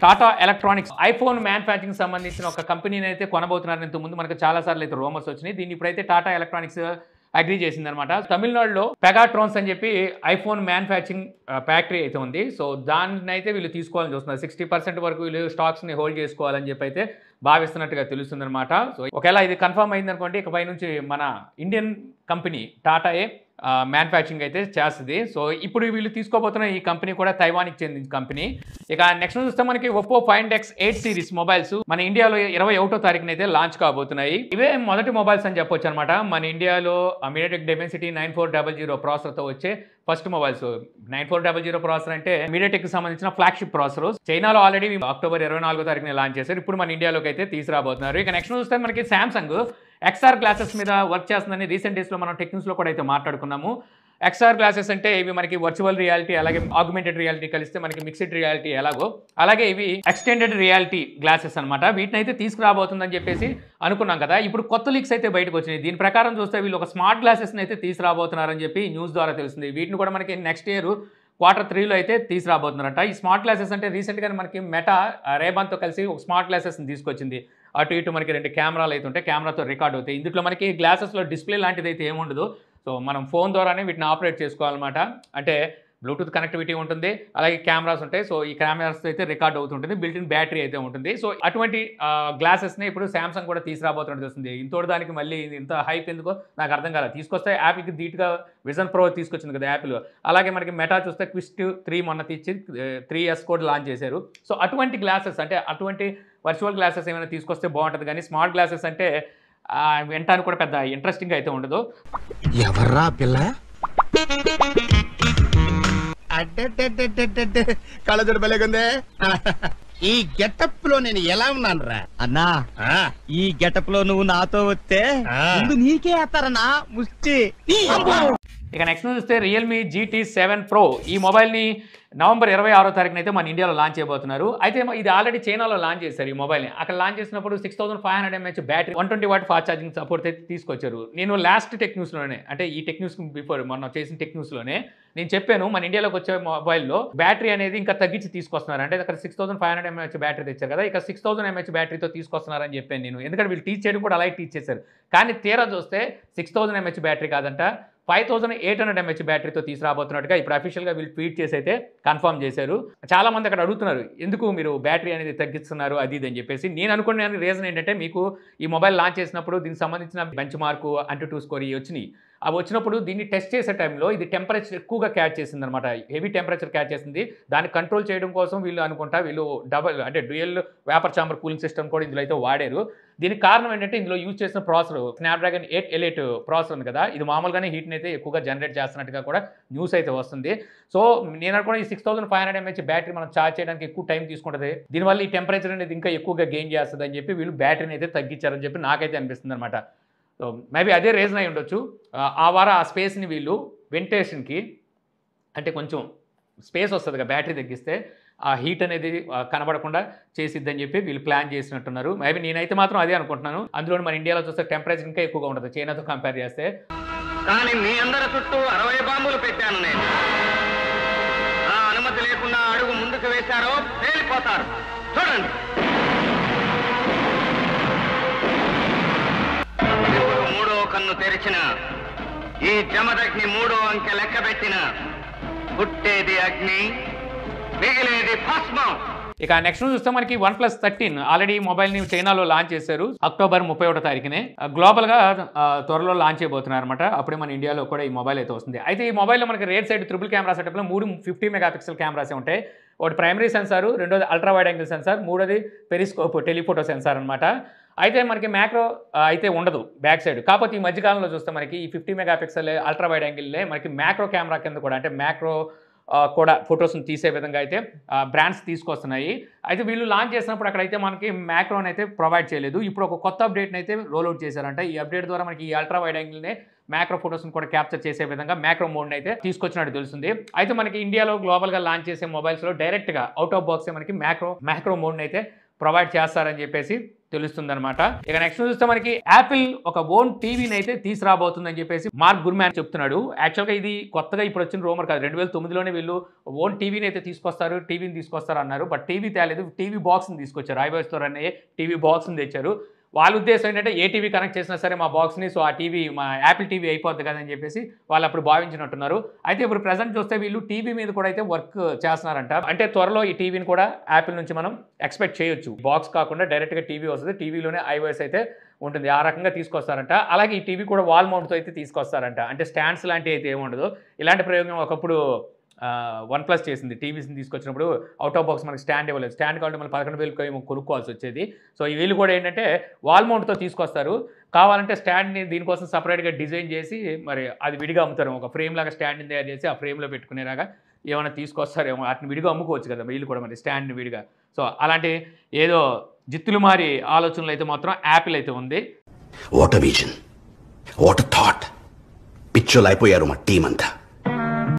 Tata electronics iPhone manufacturing సంబంధించిన ఒక కంపెనీని అయితే కొనబోతున్నారు. ఇంతకు ముందు మనకు చాలా సార్లు అయితే రూమర్స్ వచ్చినాయి. దీన్ని ఇప్పుడైతే టాటా ఎలక్ట్రానిక్స్ అగ్రీ చేసిందనమాట. తమిళనాడులో పెగాట్రాన్స్ అని చెప్పి ఐఫోన్ మ్యానుఫ్యాక్చరింగ్ ఫ్యాక్టరీ అయితే ఉంది. సో దాన్ని అయితే వీళ్ళు తీసుకోవాలని చూస్తున్నారు. 60% వరకు వీళ్ళు స్టాక్స్ని హోల్డ్ చేసుకోవాలని చెప్పి అయితే భావిస్తున్నట్టుగా తెలుస్తుందన్నమాట. సో ఒకవేళ ఇది కన్ఫర్మ్ అయిందనుకోండి, ఇకపై నుంచి మన ఇండియన్ కంపెనీ టాటాయే మ్యానుఫ్యాక్చరింగ్ అయితే చేస్తుంది. సో ఇప్పుడు వీళ్ళు తీసుకోబోతున్న ఈ కంపెనీ కూడా తైవాన్కి చెందిన కంపెనీ. ఇక నెక్స్ట్ చూస్తే మనకి Oppo find X 8 series mobiles మన ఇండియాలో 21వ తారీఖున అయితే లాంచ్ కాబోతున్నాయి. ఇవే మొదటి మొబైల్స్ అని చెప్పొచ్చు అనమాట. మన ఇండియాలో మీడియాటెక్ డెమెన్సిటీ 9400 ప్రాసెసర్తో వచ్చే ఫస్ట్ మొబైల్స్. 9400 ప్రాసెసర్ అంటే మీడియాటెక్ సంబంధించిన ఫ్లాగ్షిప్ ప్రాసెసర్. చైనాలో ఆల్రెడీ అక్టోబర్ 24వ తారీఖున లాంచ్ చేశారు. ఇప్పుడు మన ఇండియాలోకి అయితే తీసుకురాబోతున్నారు. ఇక నెక్స్ట్ చూస్తే మనకి శాంసంగ్ XR గ్లాసెస్ మీద వర్క్ చేస్తుందని రీసెంట్ డేస్లో మనం టెక్నిక్స్లో కూడా అయితే మాట్లాడుకున్నాము. XR గ్లాసెస్ అంటే ఇవి మనకి వర్చువల్ రియాలిటీ అలాగే ఆగ్మెంటెడ్ రియాలిటీ కలిస్తే మనకి మిక్స్డ్ రియాలిటీ ఎలాగో అలాగే ఇవి ఎక్స్టెండెడ్ రియాలిటీ గ్లాసెస్ అనమాట. వీటిని అయితే తీసుకురాబోతుందని చెప్పేసి అనుకున్నాం కదా. ఇప్పుడు కొత్త లీక్స్ అయితే బయటకు వచ్చినాయి. దీని ప్రకారం చూస్తే వీళ్ళు ఒక స్మార్ట్ గ్లాసెస్ని అయితే తీసుకురాబోతున్నారని చెప్పి న్యూస్ ద్వారా తెలిసింది. వీటిని కూడా మనకి నెక్స్ట్ ఇయర్ Q3లో అయితే తీసుకురాబోతున్నారంట. ఈ స్మార్ట్ గ్లాసెస్ అంటే రీసెంట్గా మనకి మెటా రేబాన్తో కలిసి ఒక స్మార్ట్ గ్లాసెస్ని తీసుకొచ్చింది. అటు ఇటు మనకి 2 కెమెరాలు అయితే ఉంటాయి, కెమెరాతో రికార్డ్ అవుతాయి. ఇందులో మనకి గ్లాసెస్లో డిస్ప్లే లాంటిది అయితే ఏముండదు. సో మనం ఫోన్ ద్వారానే వీటిని ఆపరేట్ చేసుకోవాలన్నమాట. అంటే బ్లూటూత్ కనెక్టివిటీ ఉంటుంది, అలాగే కెమెరాస్ ఉంటాయి. సో ఈ కెమెరాస్ అయితే రికార్డ్ అవుతుంటుంది, బిల్ట్ ఇన్ బ్యాటరీ అయితే ఉంటుంది. సో అటువంటి గ్లాసెస్ని ఇప్పుడు శాంసంగ్ కూడా తీసుకురాబోతున్నట్టు వస్తుంది. ఇంతోటి దానికి మళ్ళీ ఇంత హైప్ ఎందుకో నాకు అర్థం కాలేదు. తీసుకొస్తే యాపిల్కి ధీటుగా విజన్ ప్రో తీసుకొచ్చింది కదా యాపిల్. అలాగే మనకి మెటా చూస్తే క్విస్ట్ 3 మొన్న తీసి 3S కూడా లాంచ్ చేశారు. సో అటువంటి గ్లాసెస్ అంటే అటువంటి వర్చువల్ గ్లాసెస్ ఏమైనా తీసుకొస్తే బాగుంటుంది. కానీ స్మార్ట్ గ్లాసెస్ అంటే వినటానికి కూడా పెద్ద ఇంట్రెస్టింగ్ అయితే ఉండదు. ఎవర్రా పిల్ల కళ్ళజోడు బలేగుందే. ఈ గెటప్ లో నేను ఎలా ఉన్నాను రా అన్నా? ఈ గెటప్ లో నువ్వు నాతో వస్తే ముందు నీకే వేస్తారన్నా ముష్టి. ఇక నెక్స్ట్ చూస్తే రియల్మీ GT7 Pro ఈ మొబైల్ని నవంబర్ 26వ తారీఖున అయితే మన ఇండియాలో లాంచ్ చేయబోతున్నారు. అయితే ఇది ఆల్రెడీ చైనాలో లాంచ్ చేశారు ఈ మొబైల్ని. అక్కడ లాంచ్ చేసినప్పుడు 6500 mAh battery 120W fast charging support అయితే తీసుకొచ్చారు. నేను లాస్ట్ టెక్ న్యూస్లోనే అంటే ఈ టెక్ న్యూస్ బిఫోర్ మొన్న చేసిన టెక్ న్యూస్లోనే నేను చెప్పాను మన ఇండియాలోకి వచ్చే మొబైల్లో బ్యాటరీ అనేది ఇంకా తగ్గించి తీసుకొస్తున్నారు. అంటే అక్కడ 6500 mAh బ్యాటరీ తెచ్చారు కదా, ఇక 6000 mAh బ్యాటరీతో తీసుకొస్తున్నారని చెప్పాను నేను. ఎందుకంటే వీళ్ళు టీచ్ చేయడం కూడా అలాగే టీచ్ చేశారు. కానీ తీరా చూస్తే 6000 mAh బ్యాటరీ కాదంట 5800 mAh బ్యాటరీతో తీసుకురాబోతున్నట్టుగా ఇప్పుడు అఫీషియల్గా వీళ్ళు ట్వీట్ చేసి అయితే కన్ఫర్మ్ చేశారు. చాలా మంది అక్కడ అడుగుతున్నారు ఎందుకు మీరు బ్యాటరీ అనేది తగ్గిస్తున్నారు అది ఇది అని చెప్పేసి. నేను అనుకునే రీజన్ ఏంటంటే మీకు ఈ మొబైల్ లాంచ్ చేసినప్పుడు దీనికి సంబంధించిన బెంచ్ మార్కు Antutu స్కోర్ వచ్చినాయి. అవి వచ్చినప్పుడు దీన్ని టెస్ట్ చేసే టైంలో ఇది టెంపరేచర్ ఎక్కువగా క్యాచ్ చేసింది అనమాట. హెవీ టెంపరేచర్ క్యాచ్ చేసింది. దాన్ని కంట్రోల్ చేయడం కోసం వీళ్ళు అనుకుంటా వీళ్ళు అంటే dual vapour chamber cooling system కూడా ఇందులో అయితే వాడారు. దీనికి కారణం ఏంటంటే ఇందులో యూజ్ చేసిన ప్రాసెసర్ స్నాప్డ్రాగన్ 8 ప్రాసెసర్ ఉంది కదా, ఇది మామూలుగానే హీట్ని అయితే ఎక్కువగా జనరేట్ చేస్తున్నట్టుగా కూడా న్యూస్ అయితే వస్తుంది. సో నేను అనుకున్న ఈ 6500 mAh బ్యాటరీ మనం ఛార్జ్ చేయడానికి ఎక్కువ టైం తీసుకుంటుంది, దీనివల్ల ఈ టెంపరేచర్ అనేది ఇంకా ఎక్కువగా గెయిన్ చేస్తుంది అని చెప్పి వీళ్ళు బ్యాటరీని అయితే తగ్గించారని చెప్పి నాకైతే అనిపిస్తుంది అనమాట. సో మేబీ అదే రీజన్ అయి ఉండొచ్చు. ఆ స్పేస్ని వీళ్ళు వెంటిలేషన్కి అంటే కొంచెం స్పేస్ వస్తుంది కదా బ్యాటరీ తగ్గిస్తే ఆ హీట్ అనేది కనబడకుండా చేసిద్దని చెప్పి వీళ్ళు ప్లాన్ చేసినట్టున్నారు. మేబీ నేనైతే మాత్రం అదే అనుకుంటున్నాను. అందులో మన ఇండియాలో చూస్తే టెంపరేచర్ ఇంకా ఎక్కువగా ఉంటుంది చైనాతో కంపేర్ చేస్తే. కానీ మీ అందరి చుట్టూ 60 బాంబులు పెట్టాను నేను. ఆ అనుమతి లేకుండా అడుగు ముందుకు వేశారో పేలిపోతారు. చూడండి, ఇప్పుడు 3వ కన్ను తెరిచిన ఈ జమదగ్ని 3వ అంకె లెక్క పెట్టిన పుట్టేది అగ్ని, మిగిలేది భస్మం. ఇక నెక్స్ట్ చూస్తే మనకి OnePlus 13 ఆల్రెడీ మొబైల్ని చైనాలో లాంచ్ చేశారు అక్టోబర్ 31వ తారీఖునే. గ్లోబల్గా త్వరలో లాంచ్ చేయబోతున్నారు అనమాట. అప్పుడే మన ఇండియాలో కూడా ఈ మొబైల్ అయితే వస్తుంది. అయితే ఈ మొబైల్లో మనకి రేర్ సైడ్ ట్రిపుల్ కెమెరా సెటప్లో 3 50 మెగాపిక్సెల్ కెమెరాసే ఉంటాయి. ఒకటి ప్రైమరీ సెన్సార్, రెండోది అల్ట్రా వైడ్ యాంగిల్ సెన్సార్, మూడోది పెరిస్కోప్ టెలిఫోటో సెన్సార్ అనమాట. అయితే మనకి మ్యాక్రో అయితే ఉండదు బ్యాక్ సైడ్. కాకపోతే ఈ మధ్యకాలంలో చూస్తే మనకి ఈ 50 మెగాపిక్సెల్ అల్ట్రా వైడ్ యాంగిల్లే మనకి మ్యాక్రో కెమెరా కింద కూడా అంటే మ్యాక్రో కూడా ఫొటోస్ని తీసే విధంగా అయితే బ్రాండ్స్ తీసుకొస్తున్నాయి. అయితే వీళ్ళు లాంచ్ చేసినప్పుడు అక్కడైతే మనకి మ్యాక్రోని అయితే ప్రొవైడ్ చేయలేదు. ఇప్పుడు ఒక కొత్త అప్డేట్ని అయితే రోల్అవుట్ చేశారంట. ఈ అప్డేట్ ద్వారా మనకి ఈ అల్ట్రా వైడ్ యాంగిల్నే మ్యాక్రో ఫొటోస్ని కూడా క్యాప్చర్ చేసే విధంగా మ్యాక్రో మోడ్ని అయితే తీసుకొచ్చినట్టు తెలుస్తుంది. అయితే మనకి ఇండియాలో గ్లోబల్గా లాంచ్ చేసే మొబైల్స్లో డైరెక్ట్గా అవుట్ ఆఫ్ బాక్సే మనకి మ్యాక్రో మోడ్ని అయితే ప్రొవైడ్ చేస్తారని చెప్పేసి తెలుస్తుందన్నమాట. ఇక నెక్స్ట్ చూస్తే మనకి యాపిల్ ఒక ఓన్ టీవీని అయితే తీసుకురాబోతుందని చెప్పేసి మార్క్ గుర్మ్యాన్ చెప్తున్నాడు. యాక్చువల్గా ఇది కొత్తగా ఇప్పుడు వచ్చిన రూమర్ కాదు, 2009లోనే వీళ్ళు ఓన్ టీవీని అయితే టీవీని తీసుకొస్తారు అన్నారు. బట్ టీవీ తేలేదు, టీవీ బాక్స్ని తీసుకొచ్చారు. iOS స్టోర్ అనే టీవీ బాక్స్ని తెచ్చారు. వాళ్ళ ఉద్దేశం ఏంటంటే ఏ టీవీ కనెక్ట్ చేసినా సరే మా బాక్స్ని, సో ఆ టీవీ మా యాపిల్ టీవీ అయిపోద్ది కదా అని చెప్పేసి వాళ్ళు అప్పుడు భావించినట్టున్నారు. అయితే ఇప్పుడు ప్రజెంట్ చూస్తే వీళ్ళు టీవీ మీద కూడా అయితే వర్క్ చేస్తున్నారంట. అంటే త్వరలో ఈ టీవీని కూడా యాపిల్ నుంచి మనం ఎక్స్పెక్ట్ చేయొచ్చు. బాక్స్ కాకుండా డైరెక్ట్గా టీవీ వస్తుంది, టీవీలోనే iOS అయితే ఉంటుంది, ఆ రకంగా తీసుకొస్తారంట. అలాగే ఈ టీవీ కూడా వాల్ మౌంట్తో అయితే తీసుకొస్తారంట. అంటే స్టాండ్స్ లాంటివి అయితే ఏముండదు. ఇలాంటి ప్రయోగం ఒకప్పుడు OnePlus చేసింది. టీవీస్ని తీసుకొచ్చినప్పుడు అవుట్ ఆఫ్ బాక్స్ మనకి స్టాండ్ ఇవ్వలేదు. స్టాండ్ కావాలంటే మనం 11,000 కొనుక్కోవాల్సి వచ్చేది. సో వీళ్ళు కూడా ఏంటంటే వాల్ మౌంట్తో తీసుకొస్తారు. కావాలంటే స్టాండ్ని దీనికోసం సపరేట్గా డిజైన్ చేసి మరి అది విడిగా అమ్ముతారు. ఒక ఫ్రేమ్ లాగా స్టాండ్ని తయారు చేసి ఆ ఫ్రేమ్లో పెట్టుకునేలాగా ఏమైనా తీసుకొస్తారేమో, వాటిని విడిగా అమ్ముకోవచ్చు కదా వీళ్ళు కూడా, మరి స్టాండ్ని విడిగా. సో అలాంటి ఏదో జిత్తులు మారి ఆలోచనలు అయితే మాత్రం యాపిల్ అయితే ఉంది. What a vision, what a thought. పిచ్చోలు అయిపోయారు మా టీం అంతా.